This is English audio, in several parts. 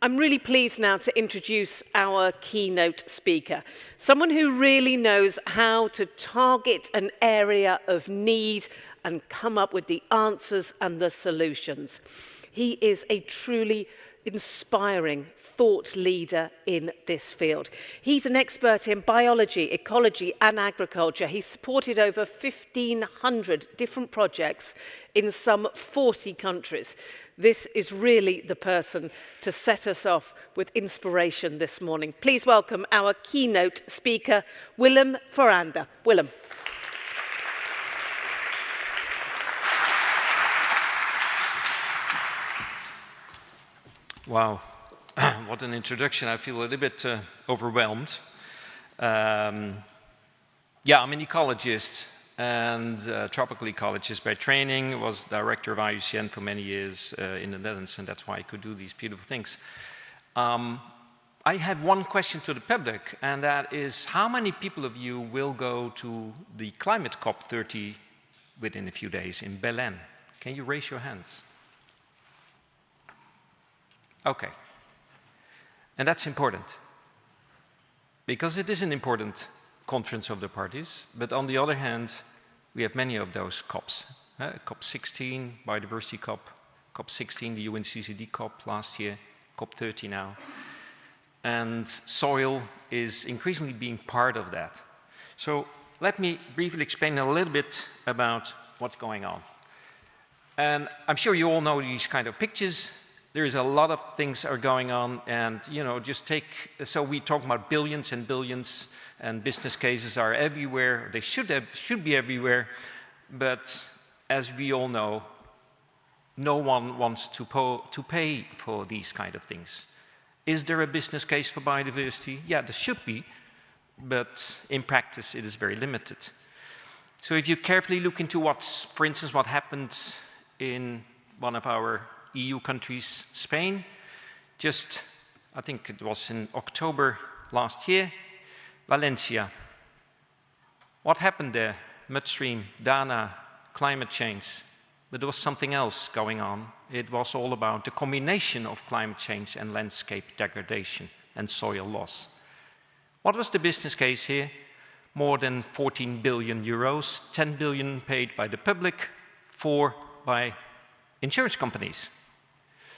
I'm really pleased now to introduce our keynote speaker, someone who really knows how to target an area of need and come up with the answers and the solutions. He is a truly inspiring thought leader in this field. He's an expert in biology, ecology and agriculture. He's supported over 1,500 different projects in some 40 countries. This is really the person to set us off with inspiration this morning. Please welcome our keynote speaker, Willem Ferwerda. Willem. Wow, what an introduction. I feel a little bit overwhelmed. I'm an ecologist and tropical ecologist by training. Was director of IUCN for many years in the Netherlands, and that's why I could do these beautiful things. I have one question to the public, and that is, how many people of you will go to the climate COP30 within a few days in Berlin? Can you raise your hands? Okay, and that's important, because it is an important conference of the parties, but on the other hand, we have many of those COPs. COP16, Biodiversity COP, COP16, the UNCCD COP last year, COP30 now, and soil is increasingly being part of that. So let me briefly explain a little bit about what's going on. And I'm sure you all know these kind of pictures. There's a lot of things are going on, and so we talk about billions and billions, and business cases are everywhere. They should be everywhere, but as we all know, no one wants to pay for these kind of things. Is there a business case for biodiversity? Yeah, there should be, but in practice it is very limited. So if you carefully look into for instance, what happened in one of our EU countries, Spain, I think it was in October last year, Valencia. What happened there? Mudstream, Dana, climate change. But there was something else going on. It was all about the combination of climate change and landscape degradation and soil loss. What was the business case here? More than 14 billion euros, 10 billion paid by the public, 4 by insurance companies.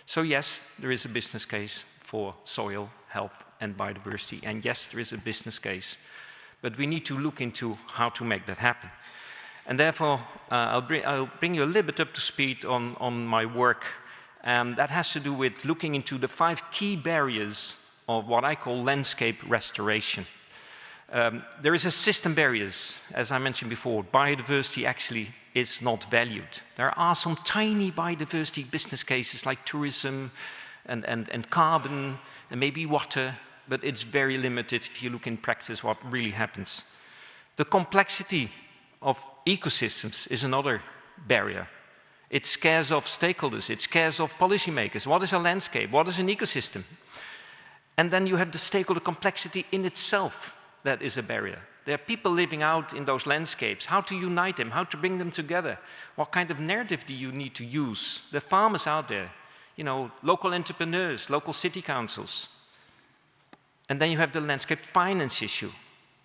So yes, there is a business case for soil, health and biodiversity, and yes, there is a business case, but we need to look into how to make that happen. And therefore, I'll bring you a little bit up to speed on my work, and that has to do with looking into the 5 key barriers of what I call landscape restoration. There is a system barriers, as I mentioned before. Biodiversity actually is not valued. There are some tiny biodiversity business cases like tourism and carbon and maybe water, but it's very limited if you look in practice what really happens. The complexity of ecosystems is another barrier. It scares off stakeholders, it scares off policymakers. What is a landscape? What is an ecosystem? And then you have the stakeholder complexity in itself. That is a barrier. There are people living out in those landscapes. How to unite them, how to bring them together. What kind of narrative do you need to use? The farmers out there, local entrepreneurs, local city councils. And then you have the landscape finance issue.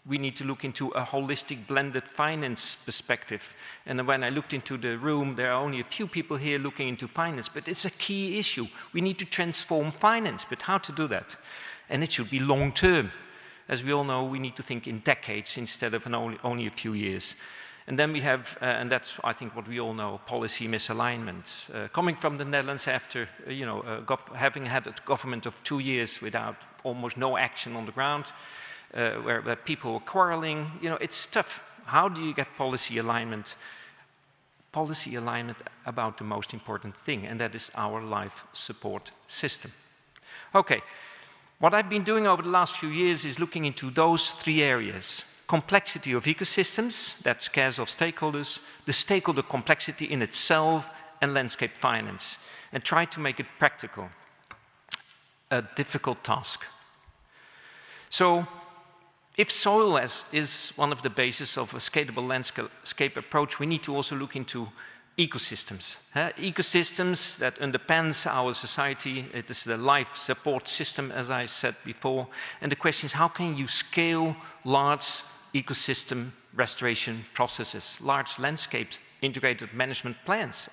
We need to look into a holistic blended finance perspective. And when I looked into the room, there are only a few people here looking into finance, but it's a key issue. We need to transform finance, but how to do that? And it should be long term. As we all know, we need to think in decades instead of only a few years. And then we have, and that's, I think, what we all know, policy misalignments. Coming from the Netherlands after, having had a government of 2 years without almost no action on the ground, where people were quarreling, it's tough. How do you get policy alignment? Policy alignment about the most important thing, and that is our life support system. Okay. What I've been doing over the last few years is looking into those 3 areas. Complexity of ecosystems, that scares off stakeholders, the stakeholder complexity in itself, and landscape finance, and try to make it practical. A difficult task. So, if soil is one of the bases of a scalable landscape approach, we need to also look into ecosystems. Ecosystems that underpins our society. It is the life support system, as I said before. And the question is, how can you scale large ecosystem restoration processes, large landscapes, integrated management plans?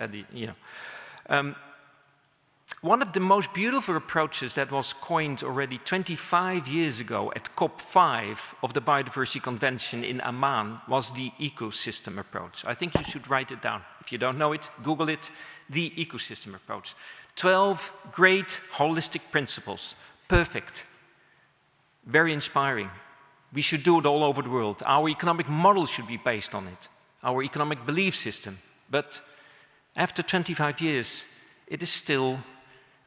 One of the most beautiful approaches that was coined already 25 years ago at COP5 of the Biodiversity Convention in Amman was the ecosystem approach. I think you should write it down. If you don't know it, Google it, the ecosystem approach. 12 great holistic principles, perfect, very inspiring. We should do it all over the world. Our economic model should be based on it, our economic belief system. But after 25 years, it is still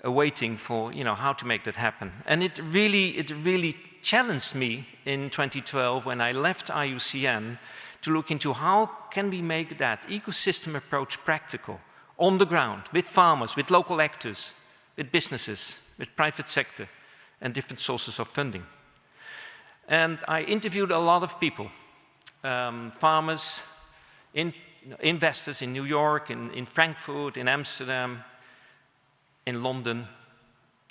waiting for how to make that happen. And it really challenged me in 2012 when I left IUCN to look into how can we make that ecosystem approach practical, on the ground, with farmers, with local actors, with businesses, with private sector, and different sources of funding. And I interviewed a lot of people, farmers, investors in New York, in Frankfurt, in Amsterdam, in London,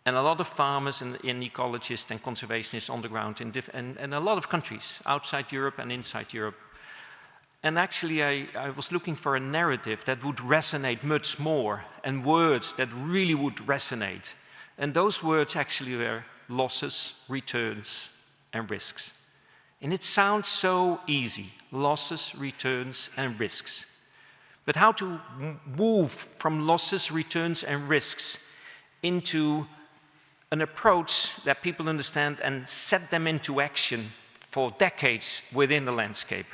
and a lot of farmers and ecologists and conservationists on the ground in a lot of countries, outside Europe and inside Europe. And actually, I was looking for a narrative that would resonate much more, and words that really would resonate. And those words actually were losses, returns, and risks. And it sounds so easy, losses, returns, and risks. But how to move from losses, returns, and risks into an approach that people understand and set them into action for decades within the landscape.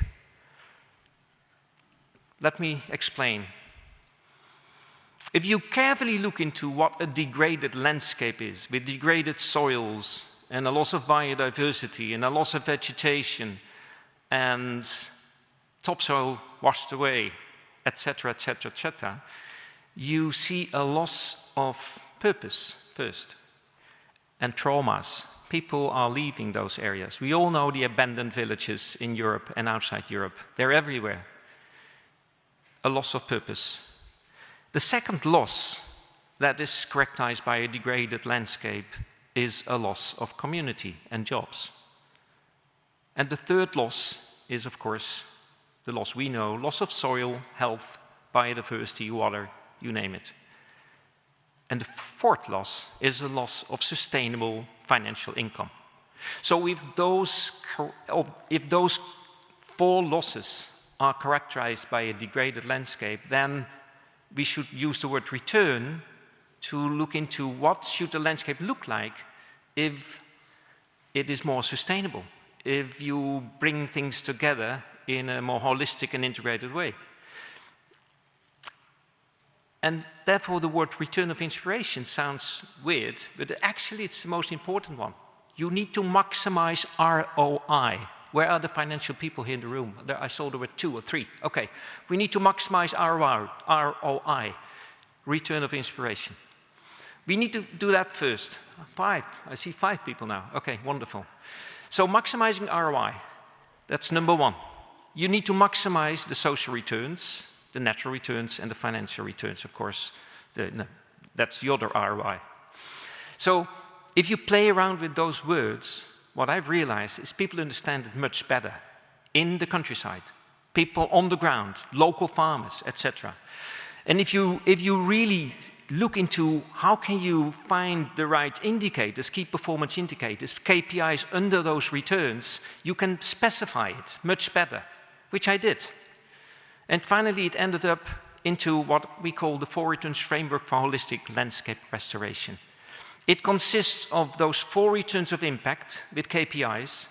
Let me explain. If you carefully look into what a degraded landscape is, with degraded soils, and a loss of biodiversity, and a loss of vegetation, and topsoil washed away, etc., etc., etc., you see a loss of purpose first, and traumas. People are leaving those areas. We all know the abandoned villages in Europe and outside Europe. They're everywhere. A loss of purpose. The second loss that is characterized by a degraded landscape is a loss of community and jobs. And the third loss is, of course, the loss we know, loss of soil, health, biodiversity, water, you name it. And the fourth loss is a loss of sustainable financial income. So if those four losses are characterized by a degraded landscape, then we should use the word return to look into what should the landscape look like if it is more sustainable, if you bring things together in a more holistic and integrated way. And therefore the word return of inspiration sounds weird, but actually it's the most important one. You need to maximize ROI. Where are the financial people here in the room? I saw there were 2 or 3. Okay, we need to maximize ROI, return of inspiration. We need to do that first. 5, I see 5 people now. Okay, wonderful. So maximizing ROI, that's number 1. You need to maximize the social returns, the natural returns, and the financial returns, of course. That's the other ROI. So if you play around with those words, what I've realized is people understand it much better in the countryside, people on the ground, local farmers, etc. And if you really look into how can you find the right indicators, key performance indicators, KPIs under those returns, you can specify it much better, which I did. And finally, it ended up into what we call the 4 returns framework for holistic landscape restoration. It consists of those 4 returns of impact with KPIs.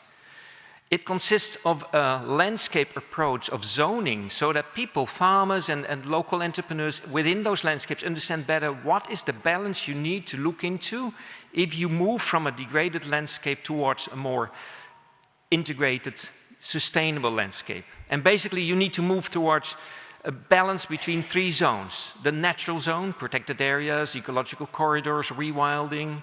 It consists of a landscape approach of zoning so that people, farmers and local entrepreneurs within those landscapes understand better what is the balance you need to look into if you move from a degraded landscape towards a more integrated, sustainable landscape. And basically you need to move towards a balance between 3 zones. The natural zone, protected areas, ecological corridors, rewilding.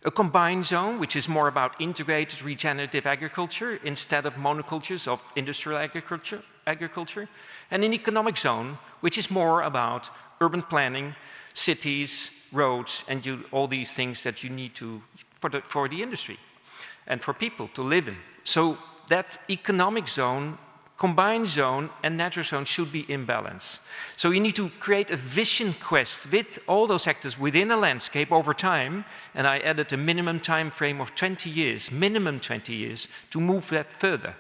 A combined zone, which is more about integrated regenerative agriculture instead of monocultures of industrial agriculture. agriculture, and an economic zone, which is more about urban planning, cities, roads, and all these things that you need for the industry and for people to live in. So that economic zone, combined zone, and natural zone should be in balance. So you need to create a vision quest with all those actors within a landscape over time, and I added a minimum time frame of 20 years, minimum 20 years, to move that further.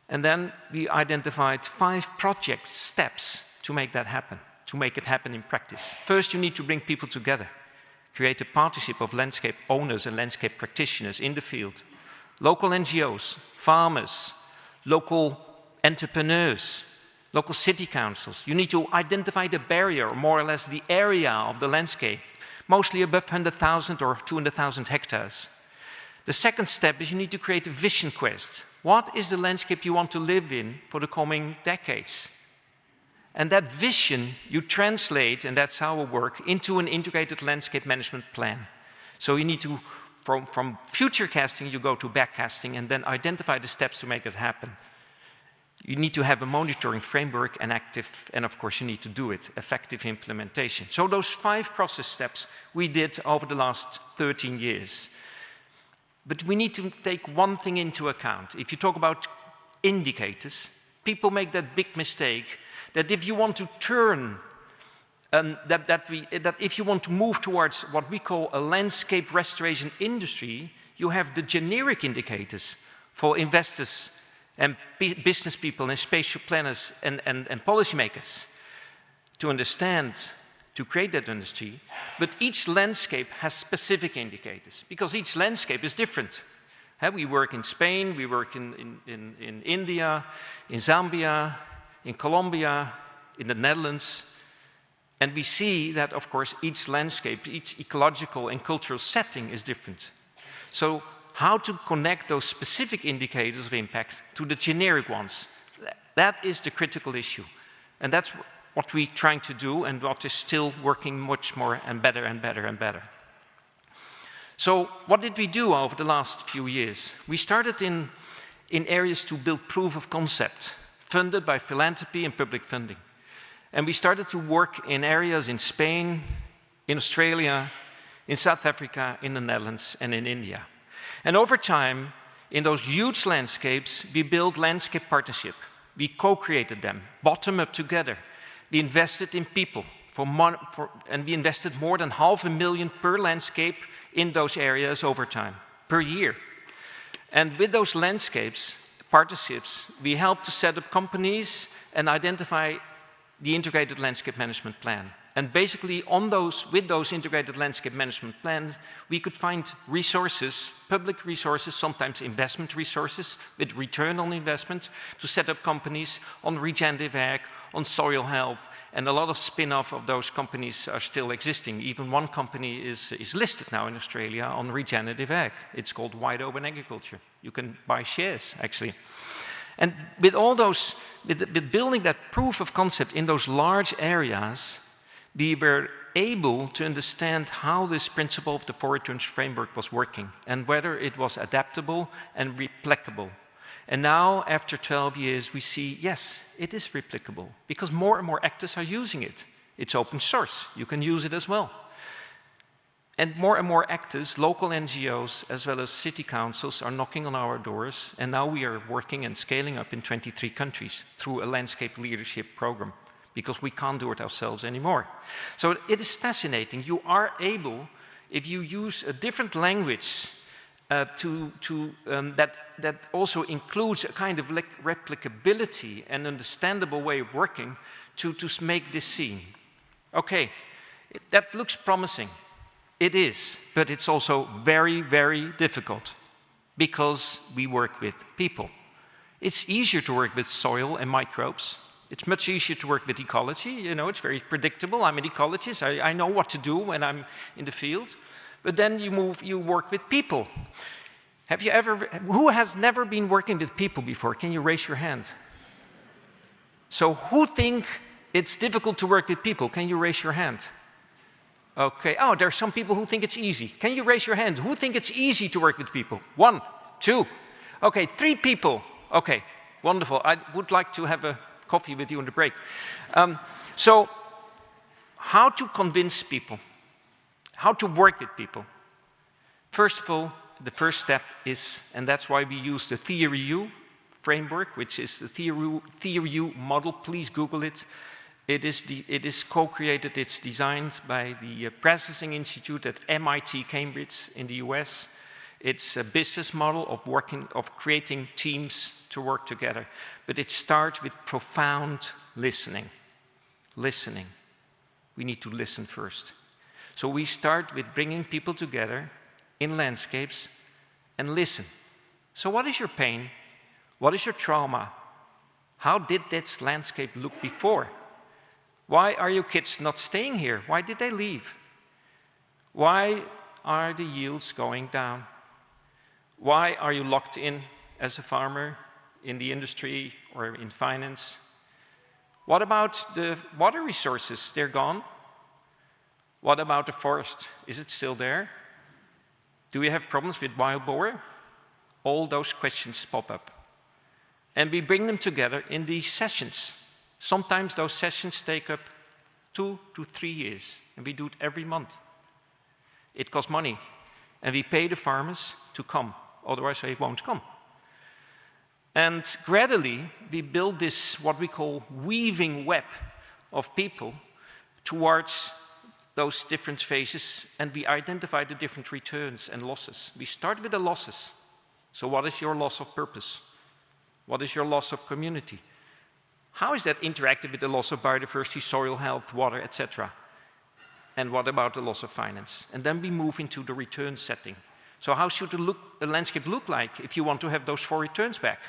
And then we identified 5 project steps to make that happen, to make it happen in practice. First, you need to bring people together. Create a partnership of landscape owners and landscape practitioners in the field. Local NGOs, farmers, local entrepreneurs, local city councils. You need to identify the barrier, or more or less the area of the landscape, mostly above 100,000 or 200,000 hectares. The second step is you need to create a vision quest. What is the landscape you want to live in for the coming decades? And that vision you translate, and that's how it works, into an integrated landscape management plan. So you need to, from future casting, you go to backcasting and then identify the steps to make it happen. You need to have a monitoring framework and of course you need to do it, effective implementation. So those 5 process steps we did over the last 13 years. But we need to take one thing into account. If you talk about indicators, people make that big mistake that if you want to turn, that if you want to move towards what we call a landscape restoration industry, you have the generic indicators for investors and business people and spatial planners and policymakers to understand, to create that industry. But each landscape has specific indicators because each landscape is different. We work in Spain, we work in India, in Zambia, in Colombia, in the Netherlands. And we see that, of course, each landscape, each ecological and cultural setting is different. So how to connect those specific indicators of impact to the generic ones, that is the critical issue. And that's what we're trying to do and what is still working much more and better and better and better. So what did we do over the last few years? We started in areas to build proof of concept, funded by philanthropy and public funding. And we started to work in areas in Spain, in Australia, in South Africa, in the Netherlands, and in India. And over time, in those huge landscapes, we built landscape partnership. We co-created them, bottom up together. We invested in people, and we invested more than $500,000 per landscape in those areas over time, per year. And with those landscapes, partnerships, we helped to set up companies and identify the integrated landscape management plan. And basically, with those integrated landscape management plans, we could find resources, public resources, sometimes investment resources, with return on investment, to set up companies on regenerative ag, on soil health, and a lot of spin-off of those companies are still existing. Even one company is listed now in Australia on regenerative ag. It's called Wide Open Agriculture. You can buy shares, actually. And with all those, with building that proof of concept in those large areas, we were able to understand how this principle of the 4 returns framework was working and whether it was adaptable and replicable. And now, after 12 years, we see, yes, it is replicable because more and more actors are using it. It's open source. You can use it as well. And more actors, local NGOs, as well as city councils, are knocking on our doors. And now we are working and scaling up in 23 countries through a landscape leadership program, because we can't do it ourselves anymore. So it is fascinating. You are able, if you use a different language that also includes a kind of replicability and understandable way of working, to make this seen. Okay, that looks promising. It is, but it's also very, very difficult because we work with people. It's easier to work with soil and microbes. It's much easier to work with ecology. You know, it's very predictable. I'm an ecologist. I know what to do when I'm in the field. But then you work with people. Who has never been working with people before? Can you raise your hand? So who think it's difficult to work with people? Can you raise your hand? Okay. Oh, there are some people who think it's easy. Can you raise your hand? Who think it's easy to work with people? 1, 2. Okay, 3 people. Okay. wonderful. I would like to have a coffee with you on the break. So, how to convince people? How to work with people? First of all, the first step is, and that's why we use the Theory U framework, which is the Theory U model. Please Google it. It is co-created, it's designed by the Processing Institute at MIT Cambridge in the US. It's a business model of creating teams to work together. But it starts with profound listening. Listening. We need to listen first. So we start with bringing people together in landscapes and listen. So what is your pain? What is your trauma? How did this landscape look before? Why are your kids not staying here? Why did they leave? Why are the yields going down? Why are you locked in as a farmer in the industry or in finance? What about the water resources? They're gone. What about the forest? Is it still there? Do we have problems with wild boar? All those questions pop up. And we bring them together in these sessions. Sometimes those sessions take up 2 to 3 years, and we do it every month. It costs money, and we pay the farmers to come, otherwise they won't come. And gradually, we build this, what we call weaving web of people towards those different phases, and we identify the different returns and losses. We start with the losses. So what is your loss of purpose? What is your loss of community? How is that interactive with the loss of biodiversity, soil health, water, etc.? And what about the loss of finance? And then we move into the return setting. So how should the landscape look like if you want to have those 4 returns back?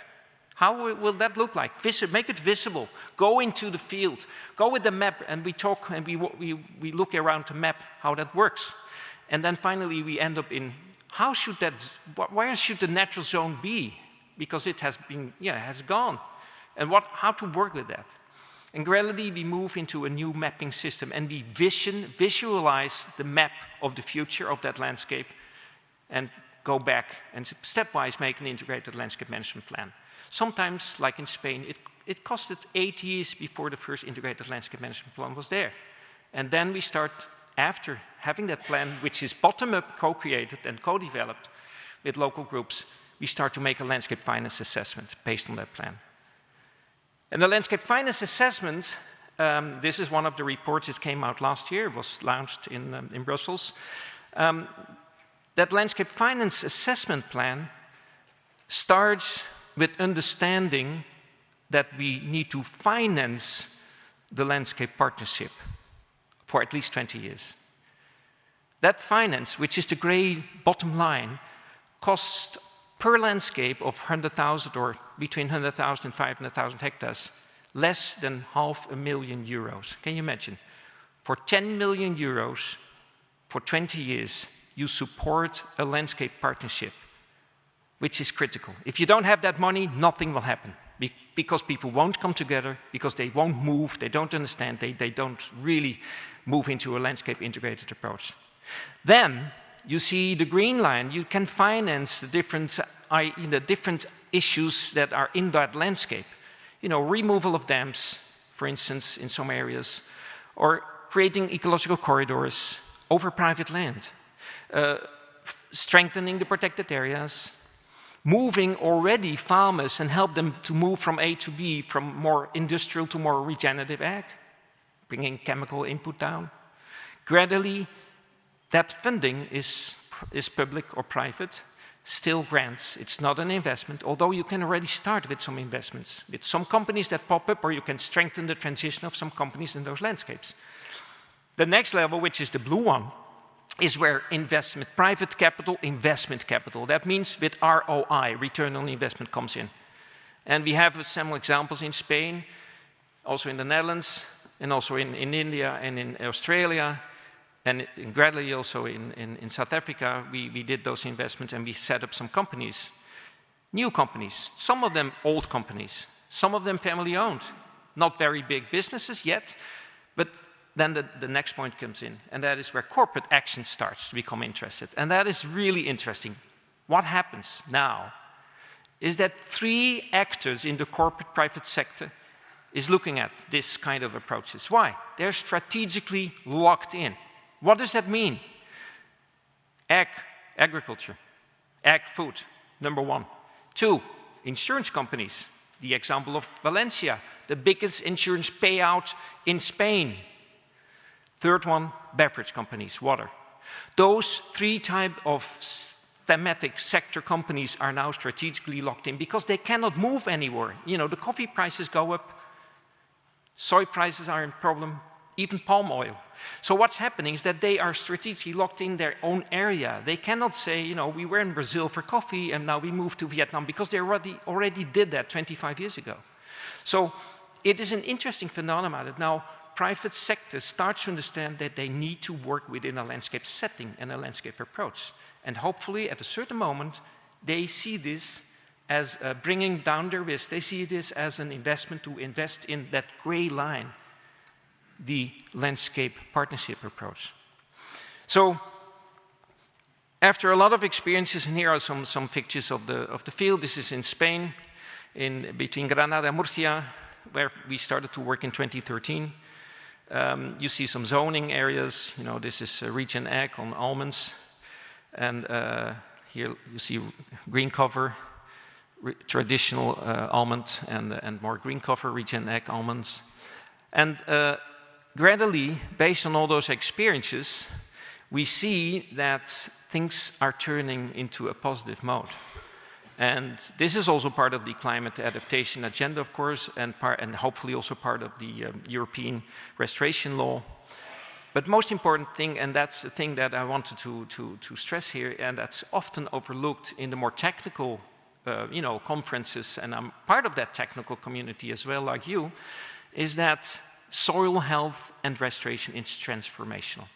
How will that look like? Make it visible. Go into the field. Go with the map, and we talk and we look around the map how that works. And then finally we end up in where should the natural zone be? Because it has been, has gone. And how to work with that. And gradually we move into a new mapping system, and we visualize the map of the future of that landscape and go back and stepwise make an integrated landscape management plan. Sometimes, like in Spain, it costed 8 years before the first integrated landscape management plan was there. And then we start, after having that plan, which is bottom-up, co-created and co-developed with local groups, we start to make a landscape finance assessment based on that plan. And the landscape finance assessment, this is one of the reports that came out last year, it was launched in Brussels. That landscape finance assessment plan starts with understanding that we need to finance the landscape partnership for at least 20 years. That finance, which is the gray bottom line, costs per landscape of 100,000 or between 100,000 and 500,000 hectares, less than €500,000. Can you imagine? For 10 million euros, for 20 years, you support a landscape partnership, which is critical. If you don't have that money, nothing will happen. Because people won't come together, because they won't move, they don't understand, they don't really move into a landscape integrated approach. Then, you see the green line, you can finance the different issues that are in that landscape. Removal of dams, for instance, in some areas, or creating ecological corridors over private land, strengthening the protected areas, moving already farmers and help them to move from A to B, from more industrial to more regenerative ag, bringing chemical input down. Gradually, that funding is public or private, still grants. It's not an investment, although you can already start with some investments, with some companies that pop up, or you can strengthen the transition of some companies in those landscapes. The next level, which is the blue one, is where private capital, investment capital, that means with ROI, return on investment, comes in. And we have some examples in Spain, also in the Netherlands, and also in India and in Australia, and gradually also in South Africa. We did those investments, and we set up some companies, new companies, some of them old companies, some of them family-owned, not very big businesses yet, but then the next point comes in, and that is where corporate action starts to become interested. And that is really interesting. What happens now is that 3 actors in the corporate private sector is looking at this kind of approaches. Why? They're strategically locked in. What does that mean? Agriculture, food, number 1. 2, insurance companies. The example of Valencia, the biggest insurance payout in Spain. 3rd one, beverage companies, water. Those 3 types of thematic sector companies are now strategically locked in because they cannot move anywhere. You know, the coffee prices go up, soy prices are a problem, even palm oil. So what's happening is that they are strategically locked in their own area. They cannot say, you know, we were in Brazil for coffee and now we moved to Vietnam, because they already did that 25 years ago. So it is an interesting phenomenon that now private sector starts to understand that they need to work within a landscape setting and a landscape approach. And hopefully at a certain moment, they see this as bringing down their risk. They see this as an investment to invest in that gray line, the landscape partnership approach. So after a lot of experiences, and here are some pictures of the field. This is in Spain, between Granada and Murcia, where we started to work in 2013. You see some zoning areas. You know, this is region Ag on almonds. And here you see green cover, traditional almond, and more green cover, region Ag almonds. And gradually, based on all those experiences, we see that things are turning into a positive mode. And this is also part of the climate adaptation agenda, of course, and hopefully also part of the European restoration law. But most important thing, and that's the thing that I wanted to stress here, and that's often overlooked in the more technical conferences, and I'm part of that technical community as well, like you, is that soil health and restoration is transformational.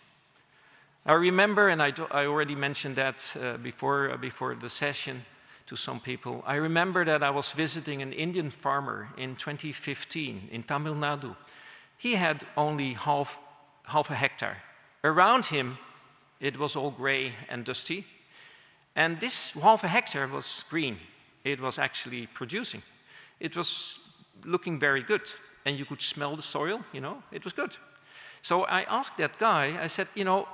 I remember, and I already mentioned that before the session to some people, I remember that I was visiting an Indian farmer in 2015 in Tamil Nadu. He had only half a hectare. Around him, it was all gray and dusty. And this half a hectare was green. It was actually producing. It was looking very good. And you could smell the soil, you know, it was good. So I asked that guy, I said, you know,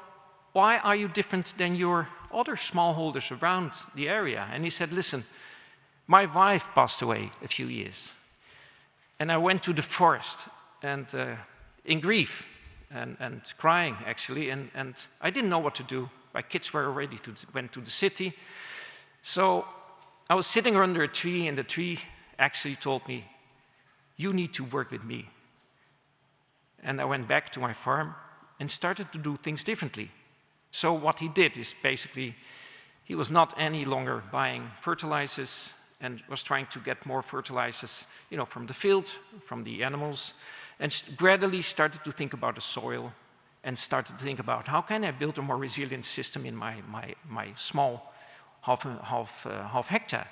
why are you different than your other smallholders around the area? And he said, listen, my wife passed away a few years. And I went to the forest and in grief and crying, actually, and I didn't know what to do. My kids were already went to the city. So I was sitting under a tree, and the tree actually told me, you need to work with me. And I went back to my farm and started to do things differently. So what he did is basically, he was not any longer buying fertilizers and was trying to get more fertilizers, you know, from the field, from the animals, and gradually started to think about the soil and started to think about how can I build a more resilient system in my small half hectare.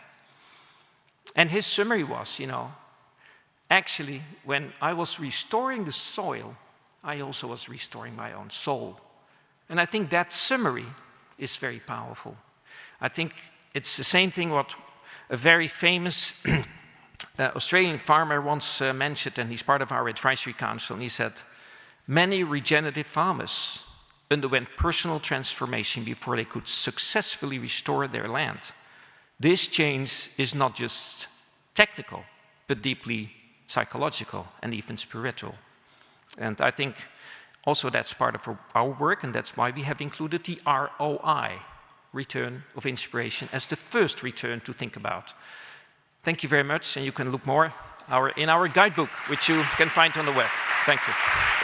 And his summary was, you know, actually, when I was restoring the soil, I also was restoring my own soul. And I think that summary is very powerful. I think it's the same thing what a very famous Australian farmer once mentioned, and he's part of our advisory council, and he said, many regenerative farmers underwent personal transformation before they could successfully restore their land. This change is not just technical, but deeply psychological and even spiritual. And I think also that's part of our work, and that's why we have included the ROI, return of inspiration, as the first return to think about. Thank you very much, and you can look more in our guidebook, which you can find on the web. Thank you.